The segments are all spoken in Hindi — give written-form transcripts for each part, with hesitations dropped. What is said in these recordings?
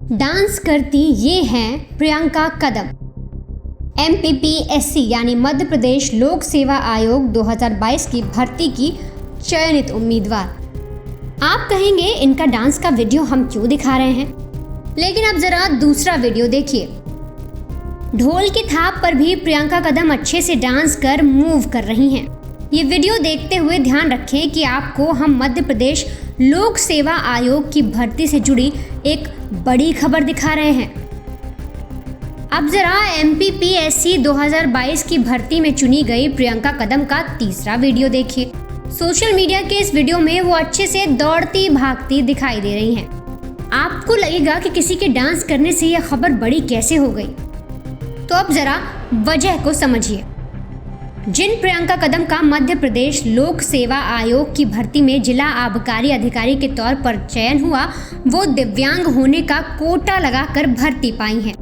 डांस करती ये हैं प्रियंका कदम। MPPSC यानी मध्य प्रदेश लोक सेवा आयोग 2022 की भर्ती की चयनित उम्मीदवार। आप कहेंगे इनका डांस का वीडियो हम क्यों दिखा रहे हैं, लेकिन अब जरा दूसरा वीडियो देखिए। ढोल की थाप पर भी प्रियंका कदम अच्छे से डांस कर मूव कर रही हैं। ये वीडियो देखते हुए ध्यान रखें कि आपको हम मध्य प्रदेश लोक सेवा आयोग की भर्ती से जुड़ी एक बड़ी खबर दिखा रहे हैं। अब जरा MPPSC 2022 की भर्ती में चुनी गई प्रियंका कदम का तीसरा वीडियो देखिए। सोशल मीडिया के इस वीडियो में वो अच्छे से दौड़ती भागती दिखाई दे रही हैं। आपको लगेगा कि किसी के डांस करने से यह खबर बड़ी कैसे हो गई, तो अब जरा वजह को समझिए। जिन प्रियंका कदम का मध्य प्रदेश लोक सेवा आयोग की भर्ती में जिला आबकारी अधिकारी के तौर पर चयन हुआ, वो दिव्यांग होने का कोटा लगाकर भर्ती पाई हैं।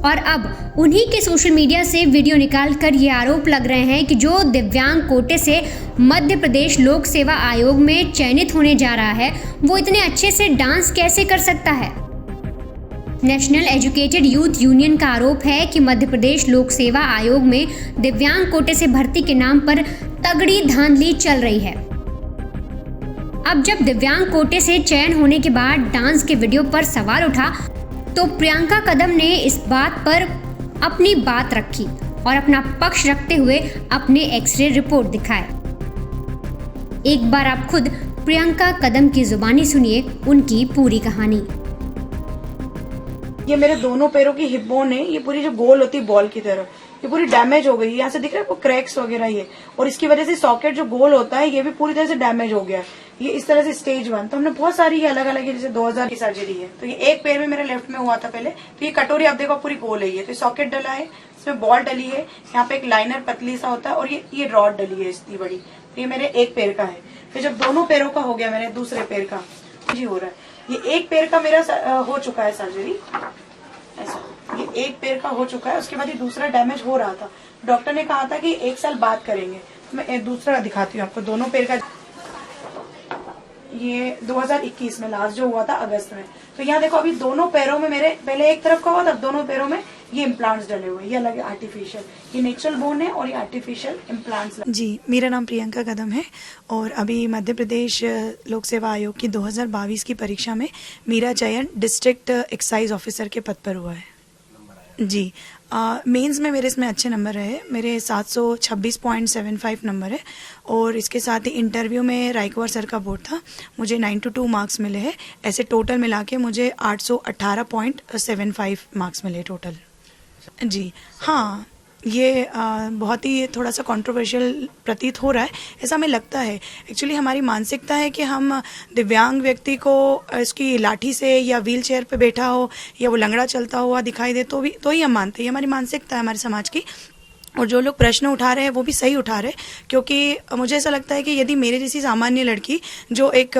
और अब उन्हीं के सोशल मीडिया से वीडियो निकालकर ये आरोप लग रहे हैं कि जो दिव्यांग कोटे से मध्य प्रदेश लोक सेवा आयोग में चयनित होने जा रहा है, वो इतने अच्छे से डांस कैसे कर सकता है। नेशनल एजुकेटेड यूथ यूनियन का आरोप है कि मध्य प्रदेश लोक सेवा आयोग में दिव्यांग कोटे से भर्ती के नाम पर तगड़ी धांधली चल रही है। अब जब दिव्यांग कोटे से चयन होने के बाद डांस के वीडियो पर सवाल उठा, तो प्रियंका कदम ने इस बात पर अपनी बात रखी और अपना पक्ष रखते हुए अपने एक्सरे रिपोर्ट दिखाए। एक बार आप खुद प्रियंका कदम की जुबानी सुनिए उनकी पूरी कहानी। ये मेरे दोनों पैरों की हिप बोन है, ये पूरी जो गोल होती है बॉल की तरह, ये पूरी डैमेज हो गई। यहाँ से दिख रहा है वो क्रैक्स वगैरह ये, और इसकी वजह से सॉकेट जो गोल होता है ये भी पूरी तरह से डैमेज हो गया है। ये इस तरह से स्टेज 1। तो हमने बहुत सारी ये अलग अलग, जैसे 2000 की सर्जरी है। तो ये एक पैर में मेरे लेफ्ट में हुआ था पहले। तो ये कटोरी आप देखो पूरी गोल है ये, तो सॉकेट डला है, इसमें बॉल डली है, यहाँ पे एक लाइनर पतली सा होता है, और ये रॉड डली है इतनी बड़ी। तो ये मेरे एक पैर का है। फिर जब दोनों पैरों का हो गया, मेरे दूसरे पैर का जी हो रहा है। ये एक पैर का मेरा हो चुका है सर्जरी, ऐसा ये एक पैर का हो चुका है। उसके बाद ये दूसरा डैमेज हो रहा था। डॉक्टर ने कहा था कि 1 साल बाद करेंगे। तो मैं एक दूसरा दिखाती हूँ आपको, दोनों पैर का। ये 2021 में लास्ट जो हुआ था अगस्त में। तो यहाँ देखो, अभी दोनों पैरों में मेरे पहले एक तरफ का हुआ था, दोनों पैरों में ये इम्प्लांट्स डले हुए। ये अलग है आर्टिफिशियल, ये नेचुरल बोन है और ये आर्टिफिशियल इम्प्लांट्स। जी, मेरा नाम प्रियंका कदम है और अभी मध्य प्रदेश लोक सेवा आयोग की 2022 की परीक्षा में मेरा चयन डिस्ट्रिक्ट एक्साइज ऑफिसर के पद पर हुआ है। जी, मेंस में मेरे इसमें अच्छे नंबर रहे, मेरे 726.75 नंबर है। और इसके साथ ही इंटरव्यू में रायकवार सर का बोर्ड था, मुझे 92 मार्क्स मिले हैं। ऐसे टोटल मिला के मुझे 818.75 मार्क्स मिले टोटल। जी हाँ, ये बहुत ही थोड़ा सा कंट्रोवर्शियल प्रतीत हो रहा है, ऐसा हमें लगता है। एक्चुअली हमारी मानसिकता है कि हम दिव्यांग व्यक्ति को इसकी लाठी से या व्हील चेयर पे बैठा हो या वो लंगड़ा चलता हुआ दिखाई दे तो ही हम मानते हैं। ये हमारी मानसिकता है हमारे समाज की। और जो लोग प्रश्न उठा रहे हैं वो भी सही उठा रहे हैं, क्योंकि मुझे ऐसा लगता है कि यदि मेरे जैसी सामान्य लड़की जो एक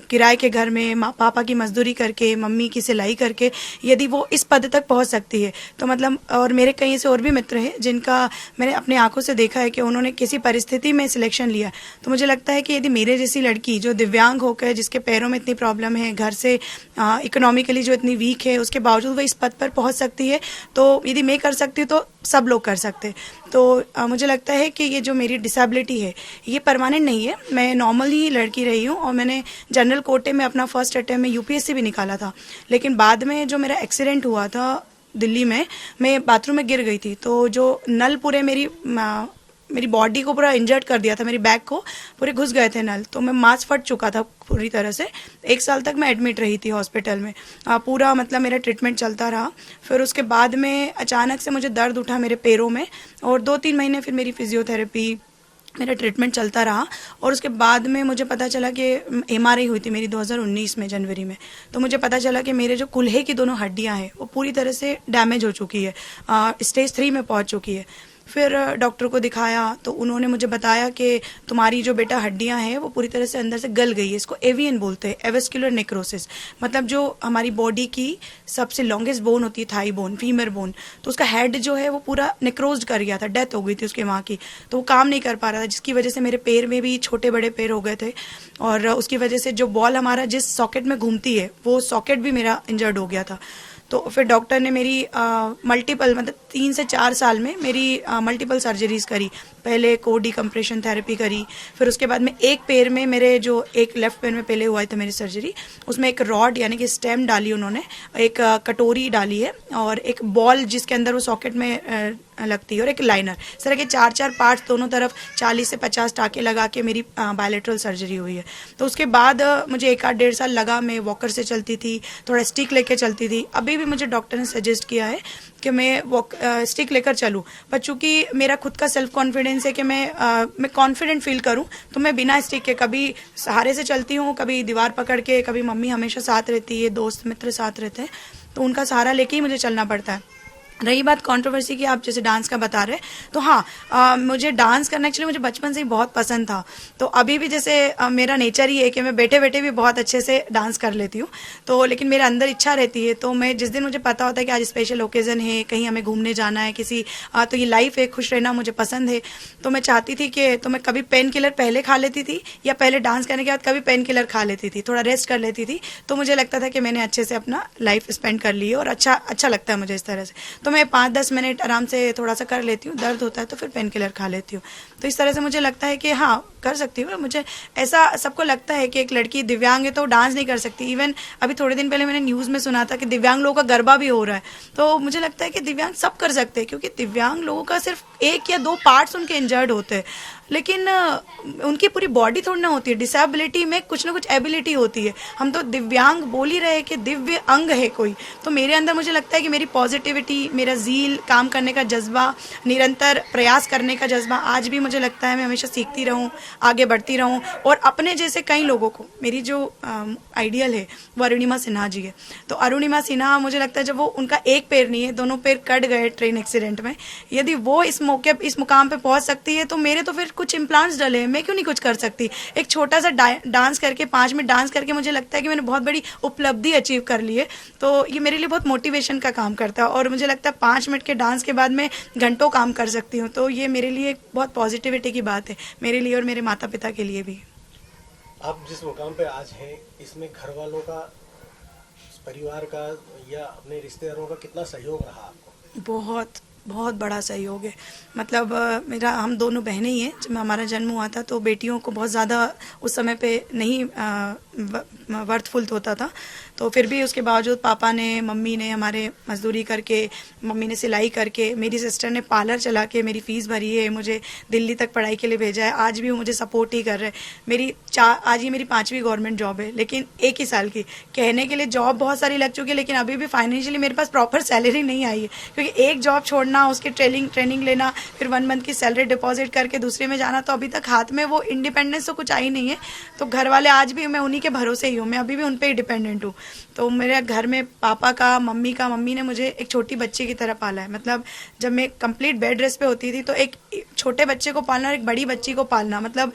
किराए के घर में पापा की मजदूरी करके, मम्मी की सिलाई करके, यदि वो इस पद तक पहुंच सकती है, तो मतलब, और मेरे कई से और भी मित्र हैं जिनका मैंने अपने आंखों से देखा है कि उन्होंने किसी परिस्थिति में सिलेक्शन लिया। तो मुझे लगता है कि यदि मेरे जैसी लड़की जो दिव्यांग होकर, जिसके पैरों में इतनी प्रॉब्लम है, घर से इकोनॉमिकली जो इतनी वीक है, उसके बावजूद वो इस पद पर पहुंच सकती है, तो यदि मैं कर सकती हूँ तो सब लोग कर सकते हैं। तो मुझे लगता है कि ये जो मेरी डिसेबिलिटी है ये परमानेंट नहीं है। मैं नॉर्मली लड़की रही हूँ और मैंने जनरल कोटे में अपना फर्स्ट अटेम्प्ट में UPSC भी निकाला था। लेकिन बाद में जो मेरा एक्सीडेंट हुआ था दिल्ली में, मैं बाथरूम में गिर गई थी, तो जो नल पूरे मेरी बॉडी को पूरा इंजर्ड कर दिया था, मेरी बैक को पूरे घुस गए थे नल। तो मैं मांस फट चुका था पूरी तरह से। 1 साल तक मैं एडमिट रही थी हॉस्पिटल में। पूरा मतलब मेरा ट्रीटमेंट चलता रहा। फिर उसके बाद में अचानक से मुझे दर्द उठा मेरे पैरों में, और 2-3 महीने फिर मेरी फिजियोथेरेपी, मेरा ट्रीटमेंट चलता रहा। और उसके बाद में मुझे पता चला कि MRI हुई थी मेरी 2019 में जनवरी में। तो मुझे पता चला कि मेरे जो कुल्हे की दोनों हड्डियां हैं वो पूरी तरह से डैमेज हो चुकी है, स्टेज 3 में पहुंच चुकी है। फिर डॉक्टर को दिखाया तो उन्होंने मुझे बताया कि तुम्हारी जो बेटा हड्डियां हैं वो पूरी तरह से अंदर से गल गई है। इसको एवियन बोलते हैं, एवेस्कुलर नेक्रोसिस। मतलब जो हमारी बॉडी की सबसे लॉन्गेस्ट बोन होती है, थाई बोन, फीमर बोन, तो उसका हेड जो है वो पूरा नेक्रोज कर गया था, डेथ हो गई थी उसके माँ की, तो वो काम नहीं कर पा रहा था, जिसकी वजह से मेरे पैर में भी छोटे बड़े पैर हो गए थे। और उसकी वजह से जो बॉल हमारा जिस सॉकेट में घूमती है वो सॉकेट भी मेरा इंजर्ड हो गया था। तो फिर डॉक्टर ने मेरी मल्टीपल, मतलब 3 से 4 साल में मेरी मल्टीपल सर्जरीज करी। पहले कोर डिकम्प्रेशन थेरेपी करी, फिर उसके बाद में एक पैर में, मेरे जो एक लेफ्ट पैर में पहले हुआ था मेरी सर्जरी, उसमें एक रॉड यानी कि स्टेम डाली उन्होंने, एक कटोरी डाली है और एक बॉल जिसके अंदर वो सॉकेट में लगती है, और एक लाइनर। इस तरह के 4 पार्ट्स दोनों तरफ 40 से 50 टाके लगा के मेरी बायलेटरल सर्जरी हुई है। तो उसके बाद मुझे 1-1.5 साल लगा, मैं वॉकर से चलती थी, थोड़ा स्टिक लेके चलती थी। अभी भी मुझे डॉक्टर ने सजेस्ट किया है कि मैं स्टिक लेकर चलूं, पर चूंकि मेरा खुद का सेल्फ कॉन्फिडेंस है कि मैं कॉन्फिडेंट फील करूं, तो मैं बिना स्टिक के कभी सहारे से चलती हूं, कभी दीवार पकड़ के, कभी मम्मी हमेशा साथ रहती है, दोस्त मित्र साथ रहते हैं, तो उनका सहारा लेके ही मुझे चलना पड़ता है। रही बात कंट्रोवर्सी की, आप जैसे डांस का बता रहे, तो हाँ, मुझे डांस करना एक्चुअली मुझे बचपन से ही बहुत पसंद था। तो अभी भी जैसे मेरा नेचर ही है कि मैं बैठे बैठे भी बहुत अच्छे से डांस कर लेती हूँ, तो लेकिन मेरे अंदर इच्छा रहती है, तो मैं जिस दिन मुझे पता होता है कि आज स्पेशल ओकेजन है, कहीं हमें घूमने जाना है किसी, तो ये लाइफ है, खुश रहना मुझे पसंद है, तो मैं चाहती थी कि, तो मैं कभी पेन किलर पहले खा लेती थी, या पहले डांस करने के बाद कभी पेन किलर खा लेती थी, थोड़ा रेस्ट कर लेती थी, तो मुझे लगता था कि मैंने अच्छे से अपना लाइफ स्पेंड कर ली है और अच्छा लगता है मुझे इस तरह से। तो मैं 5-10 मिनट आराम से थोड़ा सा कर लेती हूँ, दर्द होता है तो फिर पेन किलर खा लेती हूँ। तो इस तरह से मुझे लगता है कि हाँ, कर सकती हूँ। मुझे ऐसा सबको लगता है कि एक लड़की दिव्यांग है तो डांस नहीं कर सकती। इवन अभी थोड़े दिन पहले मैंने न्यूज़ में सुना था कि दिव्यांग लोगों का गरबा भी हो रहा है, तो मुझे लगता है कि दिव्यांग सब कर सकते हैं, क्योंकि दिव्यांग लोगों का सिर्फ 1 या 2 पार्ट्स उनके इंजर्ड होते हैं, लेकिन उनकी पूरी बॉडी थोड़ी ना होती है। डिसेबिलिटी में कुछ ना कुछ एबिलिटी होती है। हम तो दिव्यांग बोल ही रहे कि दिव्य अंग है कोई, तो मेरे अंदर मुझे लगता है कि मेरी पॉजिटिविटी, मेरा ज़ील, काम करने का जज्बा, निरंतर प्रयास करने का जज्बा, आज भी मुझे लगता है मैं हमेशा सीखती रहूं, आगे बढ़ती रहूं, और अपने जैसे कई लोगों को, मेरी जो आइडियल है वो अरुणिमा सिन्हा जी है। तो अरुणिमा सिन्हा, मुझे लगता है जब वो, उनका एक पैर नहीं है, दोनों पैर कट गए ट्रेन एक्सीडेंट में, यदि वो इस मुकाम पे पहुंच सकती है, तो मेरे तो फिर कुछ इम्प्लांट्स डले हैं, मैं क्यों नहीं कुछ कर सकती। एक छोटा सा डांस करके, 5 मिनट डांस करके मुझे लगता है कि मैंने बहुत बड़ी उपलब्धि अचीव कर ली है। तो ये मेरे लिए बहुत मोटिवेशन का काम करता है, और मुझे लगता है 5 मिनट के डांस के बाद मैं घंटों काम कर सकती हूँ। तो ये मेरे लिए बहुत पॉजिटिविटी की बात है, मेरे लिए और मेरे माता पिता के लिए भी। आप जिस मुकाम पे आज हैं, इसमें घर वालों का, परिवार का या अपने रिश्तेदारों का कितना सहयोग रहा आपको? बहुत बहुत बड़ा सहयोग है। मतलब हम दोनों बहनें ही हैं। जब हमारा जन्म हुआ था तो बेटियों को बहुत ज़्यादा उस समय पे नहीं वर्थफुल होता था, तो फिर भी उसके बावजूद पापा ने, मम्मी ने हमारे मजदूरी करके, मम्मी ने सिलाई करके, मेरी सिस्टर ने पार्लर चला के मेरी फ़ीस भरी है, मुझे दिल्ली तक पढ़ाई के लिए भेजा है। आज भी वो मुझे सपोर्ट ही कर रहे हैं। आज ही मेरी 5वीं गवर्नमेंट जॉब है, लेकिन 1 ही साल की। कहने के लिए जॉब बहुत सारी लग चुकी है, लेकिन अभी भी फाइनेंशियली मेरे पास प्रॉपर सैलरी नहीं आई है, क्योंकि एक जॉब छोड़ना, उसकी ट्रेनिंग लेना, फिर 1 मंथ की सैलरी डिपॉजिट करके दूसरे में जाना, तो अभी तक हाथ में वो इंडिपेंडेंस तो कुछ आई नहीं है। तो घर वाले, आज भी मैं उन्हीं के भरोसे ही हूँ, मैं अभी भी उन पे ही डिपेंडेंट हूँ। तो मेरे घर में पापा का, मम्मी ने मुझे एक छोटी बच्ची की तरह पाला है। मतलब जब मैं कंप्लीट बेड रेस्ट पे होती थी, तो एक छोटे बच्चे को पालना और एक बड़ी बच्ची को पालना, मतलब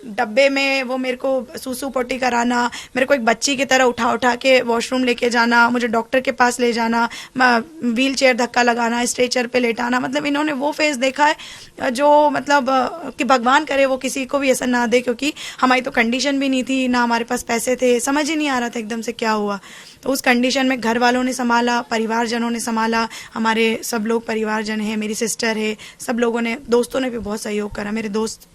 डब्बे में वो मेरे को सूसू पोटी कराना, मेरे को एक बच्ची की तरह उठा के वॉशरूम लेके जाना, मुझे डॉक्टर के पास ले जाना, व्हील चेयर धक्का लगाना, स्ट्रेचर पे लेटाना। मतलब इन्होंने वो फेस देखा है जो, मतलब कि भगवान करे वो किसी को भी ऐसा ना दे, क्योंकि हमारी तो कंडीशन भी नहीं थी, ना हमारे पास पैसे थे, समझ ही नहीं आ रहा था एकदम से क्या हुआ। तो उस कंडीशन में घर वालों ने संभाला, परिवारजनों ने संभाला, हमारे सब लोग परिवारजन हैं, मेरी सिस्टर है, सब लोगों ने, दोस्तों ने भी बहुत सहयोग करा। मेरे दोस्त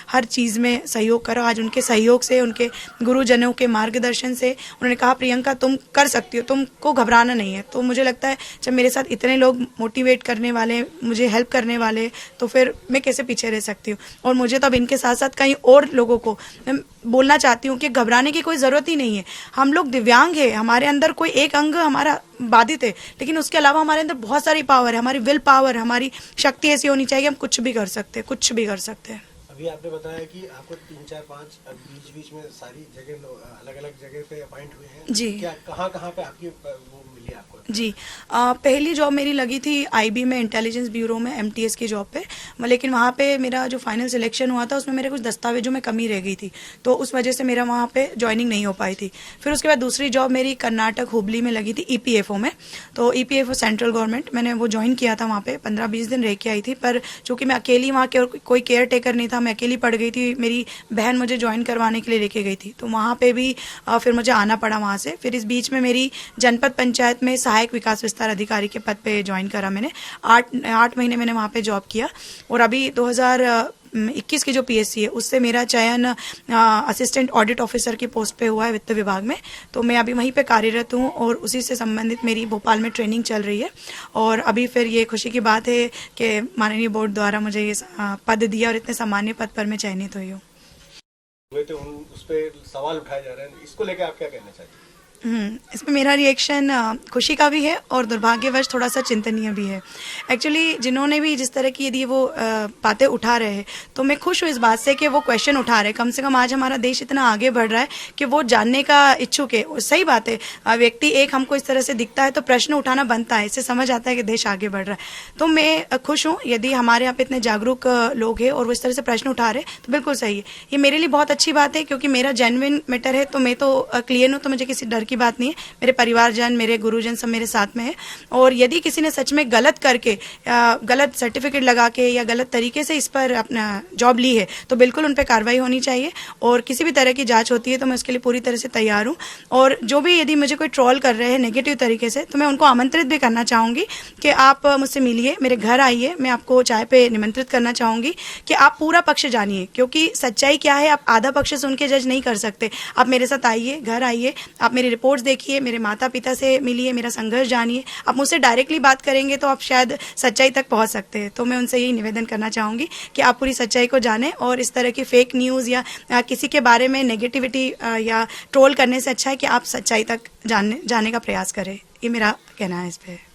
हर चीज़ में सहयोग करा। आज उनके सहयोग से, उनके गुरुजनों के मार्गदर्शन से, उन्होंने कहा प्रियंका तुम कर सकती हो, तुमको घबराना नहीं है। तो मुझे लगता है जब मेरे साथ इतने लोग मोटिवेट करने वाले, मुझे हेल्प करने वाले, तो फिर मैं कैसे पीछे रह सकती हूँ। और मुझे तो अब इनके साथ साथ कई और लोगों को मैं बोलना चाहती हूँ कि घबराने की कोई ज़रूरत ही नहीं है। हम लोग दिव्यांग है, हमारे अंदर कोई एक अंग हमारा बाधित है, लेकिन उसके अलावा हमारे अंदर बहुत सारी पावर है, हमारी विल पावर, हमारी शक्ति ऐसी होनी चाहिए, हम कुछ भी कर सकते हैं, कुछ भी कर सकते हैं। अभी आपने बताया कि आपको 3, 4, 5 बीच में सारी जगह अलग अलग जगह पे अपॉइंट हुए हैं जी। क्या कहाँ पे आपकी वो मिली आपको? जी पहली जॉब मेरी लगी थी आईबी में, इंटेलिजेंस ब्यूरो में, एमटीएस की जॉब पे। लेकिन वहाँ पे मेरा जो फाइनल सिलेक्शन हुआ था उसमें मेरे कुछ दस्तावेजों में कमी रह गई थी, तो उस वजह से मेरा वहाँ पे ज्वाइनिंग नहीं हो पाई थी। फिर उसके बाद दूसरी जॉब मेरी कर्नाटक हुबली में लगी थी ईपीएफओ में। तो ईपीएफओ सेंट्रल गवर्नमेंट, मैंने वो ज्वाइन किया था वहाँ पे, 15-20 दिन रह के आई थी। पर चूंकि मैं अकेली वहाँ के, और कोई केयर टेकर नहीं था, मैं अकेली पड़ गई थी, मेरी बहन मुझे ज्वाइन करवाने के लिए लेके गई थी, तो वहाँ पे भी फिर मुझे आना पड़ा वहाँ से। फिर इस बीच में मेरी जनपद पंचायत में सहायक विकास विस्तार अधिकारी के पद पे ज्वाइन करा मैंने। 8 महीने मैंने वहाँ पे जॉब किया। और अभी 2021 की जो पीएससी है उससे मेरा चयन असिस्टेंट ऑडिट ऑफिसर की पोस्ट पे हुआ है वित्त विभाग में। तो मैं अभी वहीं पे कार्यरत हूँ और उसी से संबंधित मेरी भोपाल में ट्रेनिंग चल रही है। और अभी फिर ये खुशी की बात है कि माननीय बोर्ड द्वारा मुझे ये पद दिया और इतने सामान्य पद पर मैं चयनित हुई हूँ। तो उस पर सवाल उठाए जा रहे हैं, इसको लेकर आप क्या कहना चाहते हैं? इसमें मेरा रिएक्शन खुशी का भी है और दुर्भाग्यवश थोड़ा सा चिंतनीय भी है। एक्चुअली जिन्होंने भी जिस तरह की यदि वो बातें उठा रहे हैं, तो मैं खुश हूँ इस बात से कि वो क्वेश्चन उठा रहे हैं। कम से कम आज हमारा देश इतना आगे बढ़ रहा है कि वो जानने का इच्छुक है। सही बात है, व्यक्ति एक हमको इस तरह से दिखता है तो प्रश्न उठाना बनता है, इससे समझ आता है कि देश आगे बढ़ रहा है। तो मैं खुश हूँ यदि हमारे यहाँ पे इतने जागरूक लोग हैं और वो इस तरह से प्रश्न उठा रहे हैं, तो बिल्कुल सही है। ये मेरे लिए बहुत अच्छी बात है क्योंकि मेरा जेन्युइन मैटर है, तो मैं तो क्लियर हूँ, तो मुझे किसी डर की बात नहीं है। मेरे परिवारजन, मेरे गुरुजन सब मेरे साथ में है। और यदि किसी ने सच में गलत करके, गलत सर्टिफिकेट लगा के या गलत तरीके से इस पर अपना जॉब ली है, तो बिल्कुल उन पर कार्रवाई होनी चाहिए। और किसी भी तरह की जांच होती है तो मैं उसके लिए पूरी तरह से तैयार हूँ। और जो भी यदि मुझे कोई ट्रोल कर रहे हैं नेगेटिव तरीके से, तो मैं उनको आमंत्रित भी करना चाहूंगी कि आप मुझसे मिलिए, मेरे घर आइए। मैं आपको चाय पे निमंत्रित करना चाहूंगी कि आप पूरा पक्ष जानिए, क्योंकि सच्चाई क्या है आप आधा पक्ष सुन के जज नहीं कर सकते। आप मेरे साथ आइए, घर आइए, आप मेरी रिपोर्ट्स देखिए, मेरे माता पिता से मिलिए, मेरा संघर्ष जानिए। आप मुझसे डायरेक्टली बात करेंगे तो आप शायद सच्चाई तक पहुंच सकते हैं। तो मैं उनसे यही निवेदन करना चाहूंगी कि आप पूरी सच्चाई को जानें और इस तरह की फेक न्यूज़ या किसी के बारे में नेगेटिविटी या ट्रोल करने से अच्छा है कि आप सच्चाई तक जाने का प्रयास करें। ये मेरा कहना है इस पर।